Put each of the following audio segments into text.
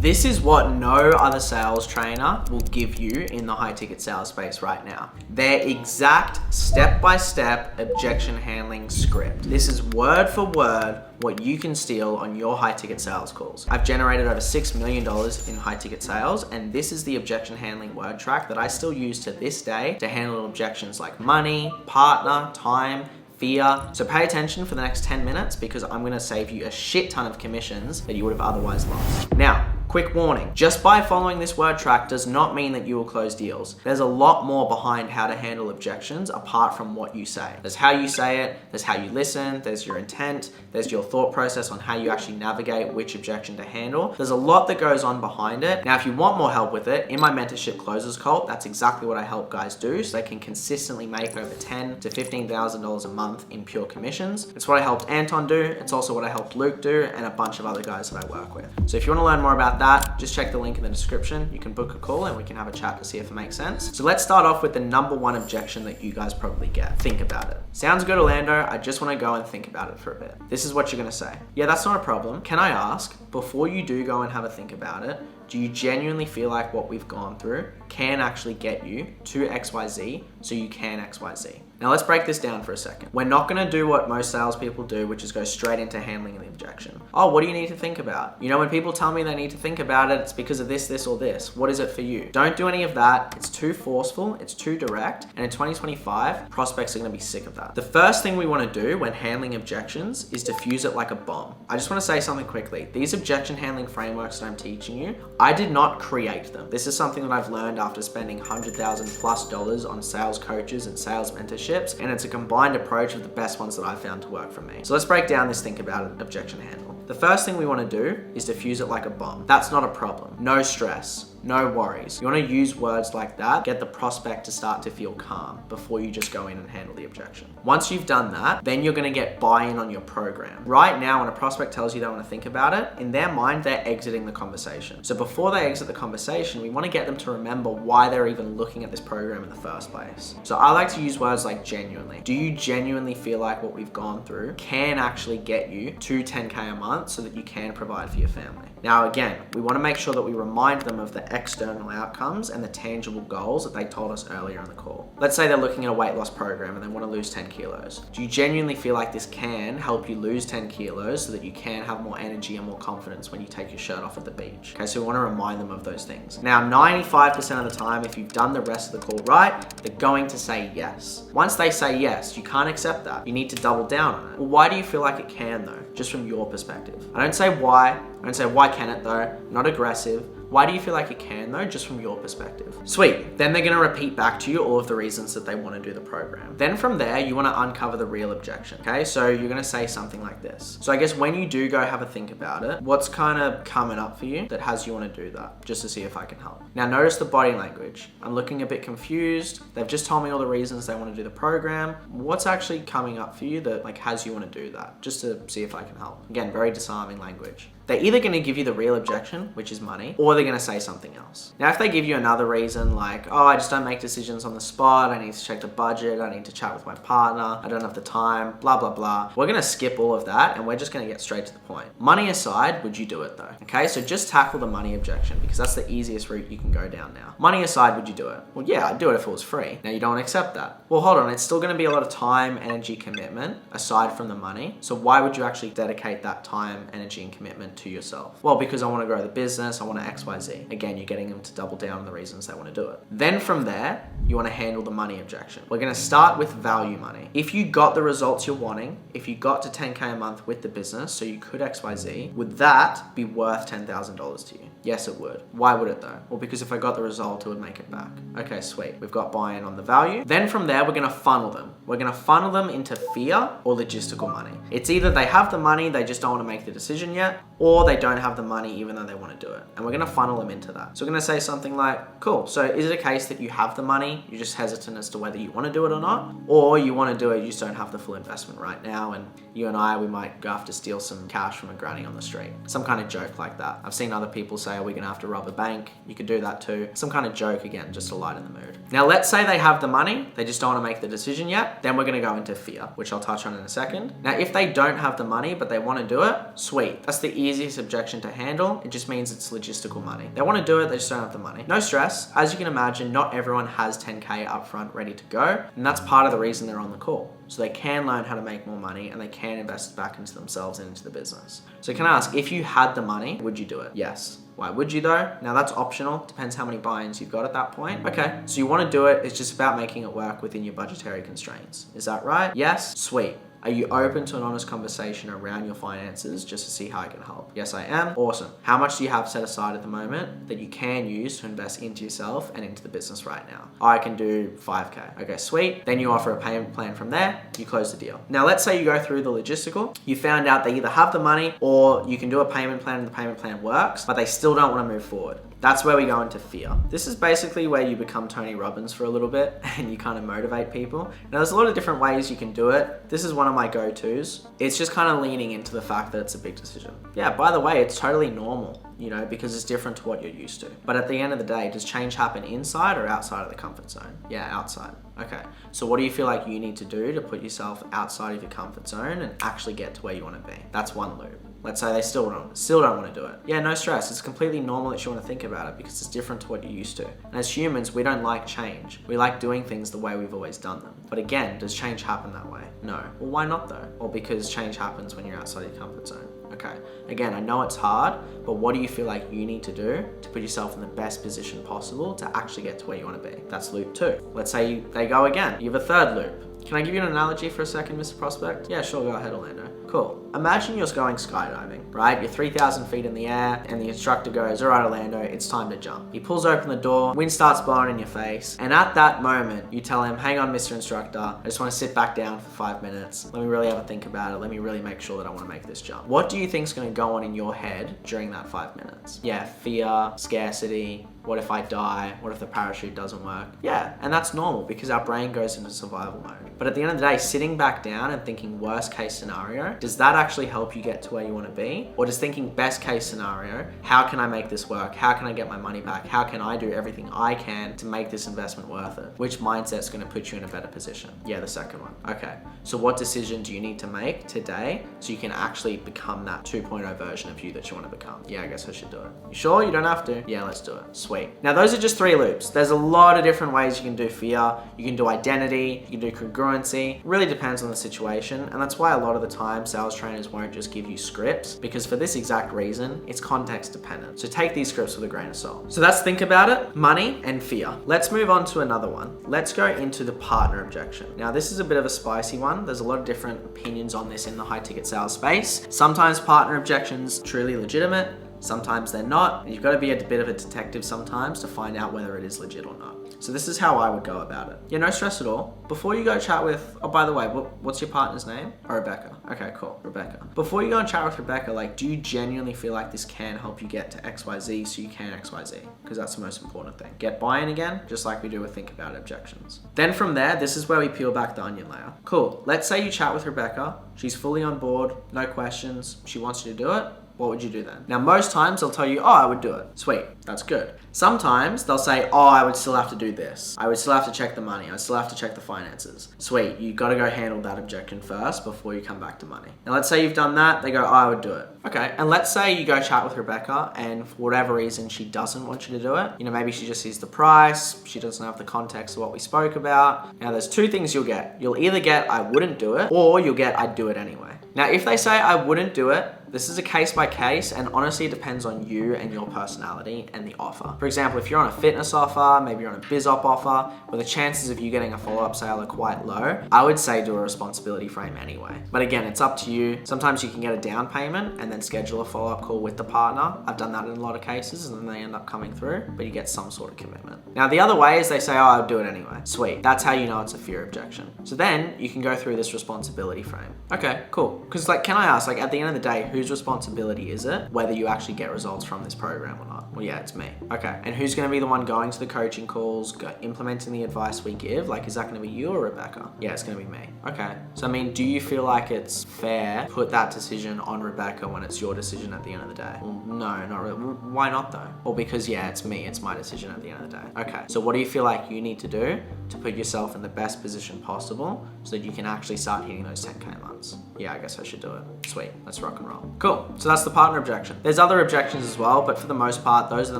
This is what no other sales trainer will give you in the high ticket sales space right now. Their exact step-by-step objection handling script. This is word for word what you can steal on your high ticket sales calls. I've generated over $6 million in high ticket sales, and this is the objection handling word track that I still use to this day to handle objections like money, partner, time, fear. So pay attention for the next 10 minutes because I'm gonna save you a shit ton of commissions that you would have otherwise lost. Now, quick warning, just by following this word track does not mean that you will close deals. There's a lot more behind how to handle objections apart from what you say. There's how you say it, there's how you listen, there's your intent, there's your thought process on how you actually navigate which objection to handle. There's a lot that goes on behind it. Now, if you want more help with it, in my mentorship closers cult, that's exactly what I help guys do so they can consistently make over $10,000 to $15,000 a month in pure commissions. It's what I helped Anton do. It's also what I helped Luke do and a bunch of other guys that I work with. So if you want to learn more about that, just check the link in the description. You can book a call and we can have a chat to see if it makes sense. So let's start off with the number one objection that you guys probably get. Think about it. Sounds good, Orlando. I just want to go and think about it for a bit. This is what you're going to say. Yeah, that's not a problem. Can I ask, before you do go and have a think about it, do you genuinely feel like what we've gone through can actually get you to XYZ so you can XYZ? Now let's break this down for a second. We're not gonna do what most salespeople do, which is go straight into handling the objection. Oh, what do you need to think about? You know, when people tell me they need to think about it, it's because of this, or this. What is it for you? Don't do any of that. It's too forceful, it's too direct, and in 2025, prospects are gonna be sick of that. The first thing we wanna do when handling objections is diffuse it like a bomb. I just wanna say something quickly. These objection handling frameworks that I'm teaching you, I did not create them. This is something that I've learned after spending $100,000+ on sales coaches and sales mentorships, and it's a combined approach of the best ones that I've found to work for me. So let's break down this think about it objection handle. The first thing we want to do is diffuse it like a bomb. That's not a problem. No stress. No worries. You want to use words like that, get the prospect to start to feel calm before you just go in and handle the objection. Once you've done that, then you're going to get buy-in on your program. Right now, when a prospect tells you they want to think about it, in their mind, they're exiting the conversation. So before they exit the conversation, we want to get them to remember why they're even looking at this program in the first place. So I like to use words like genuinely. Do you genuinely feel like what we've gone through can actually get you to 10K a month so that you can provide for your family? Now, again, we want to make sure that we remind them of the external outcomes and the tangible goals that they told us earlier in the call. Let's say they're looking at a weight loss program and they want to lose 10 kilos. Do you genuinely feel like this can help you lose 10 kilos so that you can have more energy and more confidence when you take your shirt off at the beach? Okay, so we want to remind them of those things. Now, 95% of the time, if you've done the rest of the call right, they're going to say yes. Once they say yes, you can't accept that. You need to double down on it. Well, why do you feel like it can though? Just from your perspective. I don't say why. I don't say why can it though. Not aggressive. Why do you feel like it can though, just from your perspective? Sweet. Then they're gonna repeat back to you all of the reasons that they wanna do the program. Then from there, you wanna uncover the real objection, okay? So you're gonna say something like this. So I guess when you do go have a think about it, what's kind of coming up for you that has you wanna do that? Just to see if I can help. Now notice the body language. I'm looking a bit confused. They've just told me all the reasons they wanna do the program. What's actually coming up for you that like has you wanna do that? Just to see if I can help. Again, very disarming language. They're either gonna give you the real objection, which is money, or they're gonna say something else. Now, if they give you another reason like, oh, I just don't make decisions on the spot, I need to check the budget, I need to chat with my partner, I don't have the time, blah, blah, blah. We're gonna skip all of that and we're just gonna get straight to the point. Money aside, would you do it though? Okay, so just tackle the money objection because that's the easiest route you can go down now. Money aside, would you do it? Well, yeah, I'd do it if it was free. Now you don't accept that. Well, hold on, it's still gonna be a lot of time, energy, commitment aside from the money. So why would you actually dedicate that time, energy, and commitment to yourself? Well, because I want to grow the business, I want to XYZ. Again, you're getting them to double down on the reasons they want to do it. Then from there, you want to handle the money objection. We're going to start with value money. If you got the results you're wanting, if you got to 10K a month with the business, so you could XYZ, would that be worth $10,000 to you? Yes, it would. Why would it though? Well, because if I got the result, it would make it back. Okay, sweet. We've got buy-in on the value. Then from there, we're going to funnel them. We're going to funnel them into fear or logistical money. It's either they have the money, they just don't want to make the decision yet, or they don't have the money even though they want to do it. And we're going to funnel them into that. So we're going to say something like, cool, so is it a case that you have the money, you're just hesitant as to whether you want to do it or not, or you want to do it, you just don't have the full investment right now, and you and I, we might go have to steal some cash from a granny on the street. Some kind of joke like that. I've seen other people say, are we going to have to rob a bank? You could do that too. Some kind of joke, again, just to lighten the mood. Now, let's say they have the money, they just don't want to make the decision yet, then we're going to go into fear, which I'll touch on in a second. Now, if they don't have the money, but they want to do it, sweet. That's the easiest easiest objection to handle. It just means it's logistical money. They want to do it, they just don't have the money. No stress. As you can imagine, not everyone has 10K upfront ready to go. And that's part of the reason they're on the call. So they can learn how to make more money and they can invest back into themselves and into the business. So can I ask, if you had the money, would you do it? Yes. Why would you though? Now that's optional, depends how many buy-ins you've got at that point. Okay, so you want to do it, it's just about making it work within your budgetary constraints. Is that right? Yes? Sweet. Are you open to an honest conversation around your finances just to see how I can help? Yes, I am. Awesome. How much do you have set aside at the moment that you can use to invest into yourself and into the business right now? I can do 5K. Okay, sweet. Then you offer a payment plan from there, you close the deal. Now, let's say you go through the logistical, you found out they either have the money or you can do a payment plan and the payment plan works, but they still don't want to move forward. That's where we go into fear. This is basically where you become Tony Robbins for a little bit and you kind of motivate people. Now, there's a lot of different ways you can do it. This is one of my go-tos. It's just kind of leaning into the fact that it's a big decision. Yeah, by the way, it's totally normal, you know, because it's different to what you're used to. But at the end of the day, does change happen inside or outside of the comfort zone? Yeah, outside. Okay, so what do you feel like you need to do to put yourself outside of your comfort zone and actually get to where you want to be? That's one loop. Let's say they still don't want to do it. Yeah, no stress. It's completely normal that you want to think about it because it's different to what you're used to. And as humans, we don't like change. We like doing things the way we've always done them. But again, does change happen that way? No. Well, why not though? Well, because change happens when you're outside your comfort zone. Okay, again, I know it's hard, but what do you feel like you need to do to put yourself in the best position possible to actually get to where you want to be? That's loop 2. Let's say they go again. You have a third loop. Can I give you an analogy for a second, Mr. Prospect? Yeah, sure, go ahead, Orlando. Cool. Imagine you're going skydiving, right? You're 3,000 feet in the air and the instructor goes, all right, Orlando, it's time to jump. He pulls open the door, wind starts blowing in your face. And at that moment, you tell him, hang on, Mr. Instructor, I just want to sit back down for 5 minutes. Let me really have a think about it. Let me really make sure that I want to make this jump. What do you think is going to go on in your head during that 5 minutes? Yeah, fear, scarcity. What if I die? What if the parachute doesn't work? Yeah, and that's normal because our brain goes into survival mode. But at the end of the day, sitting back down and thinking worst case scenario, does that actually help you get to where you want to be? Or does thinking best case scenario, how can I make this work? How can I get my money back? How can I do everything I can to make this investment worth it? Which mindset's going to put you in a better position? Yeah, the second one. Okay, so what decision do you need to make today so you can actually become that 2.0 version of you that you want to become? Yeah, I guess I should do it. You sure? You don't have to? Yeah, let's do it. Sweet. Now those are just 3 loops. There's a lot of different ways you can do fear. You can do identity, you can do congruency. It really depends on the situation. And that's why a lot of the time sales trainers won't just give you scripts, because for this exact reason, it's context dependent. So take these scripts with a grain of salt. So that's think about it, money and fear. Let's move on to another one. Let's go into the partner objection. Now this is a bit of a spicy one. There's a lot of different opinions on this in the high ticket sales space. Sometimes partner objections truly legitimate. Sometimes they're not, and you've got to be a bit of a detective sometimes to find out whether it is legit or not. So this is how I would go about it. Yeah, no stress at all. Before you go chat with, oh, by the way, what's your partner's name? Oh, Rebecca. Okay, cool, Rebecca. Before you go and chat with Rebecca, like, do you genuinely feel like this can help you get to XYZ so you can XYZ? Because that's the most important thing. Get buy-in again, just like we do with think about objections. Then from there, this is where we peel back the onion layer. Cool, let's say you chat with Rebecca. She's fully on board, no questions. She wants you to do it. What would you do then? Now, most times they'll tell you, oh, I would do it. Sweet, that's good. Sometimes they'll say, oh, I would still have to do this. I would still have to check the money. I would still have to check the finances. Sweet, you gotta go handle that objection first before you come back to money. Now, let's say you've done that. They go, oh, I would do it. Okay, and let's say you go chat with Rebecca and for whatever reason, she doesn't want you to do it. You know, maybe she just sees the price. She doesn't have the context of what we spoke about. Now, there's 2 things you'll get. You'll either get, I wouldn't do it, or you'll get, I'd do it anyway. Now, if they say I wouldn't do it, this is a case by case, and honestly it depends on you and your personality and the offer. For example, if you're on a fitness offer, maybe you're on a biz op offer, where the chances of you getting a follow-up sale are quite low, I would say do a responsibility frame anyway. But again, it's up to you. Sometimes you can get a down payment and then schedule a follow-up call with the partner. I've done that in a lot of cases and then they end up coming through, but you get some sort of commitment. Now, the other way is they say, oh, I'll do it anyway. Sweet. That's how you know it's a fear objection. So then you can go through this responsibility frame. Okay, cool. Because like, can I ask, like at the end of the day, whose responsibility is it whether you actually get results from this program or not? Well, yeah, it's me. Okay, and who's going to be the one going to the coaching calls, implementing the advice we give? Like, is that going to be you or Rebecca? Yeah, it's going to be me. Okay, so I mean, do you feel like it's fair to put that decision on Rebecca when it's your decision at the end of the day? Well, no, not really. Well, why not though? Well, because yeah, it's me. It's my decision at the end of the day. Okay, so what do you feel like you need to do to put yourself in the best position possible so that you can actually start hitting those 10K months? Yeah, I guess I should do it. Sweet, let's rock and roll. Cool. So that's the partner objection. There's other objections as well, but for the most part, those are the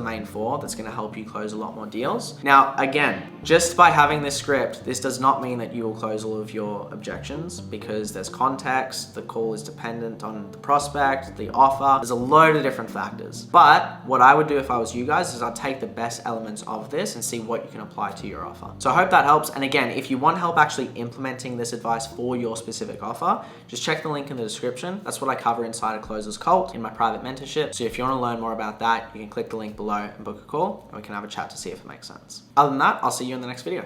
main 4 that's going to help you close a lot more deals. Now, again, just by having this script, this does not mean that you will close all of your objections, because there's context, the call is dependent on the prospect, the offer, there's a load of different factors. But what I would do if I was you guys is I'd take the best elements of this and see what you can apply to your offer. So I hope that helps. And again, if you want help actually implementing this advice for your specific offer, just check the link in the description. That's what I cover inside a Closers Cult in my private mentorship. So if you want to learn more about that, you can click the link below and book a call, and we can have a chat to see if it makes sense. Other than that, I'll see you in the next video.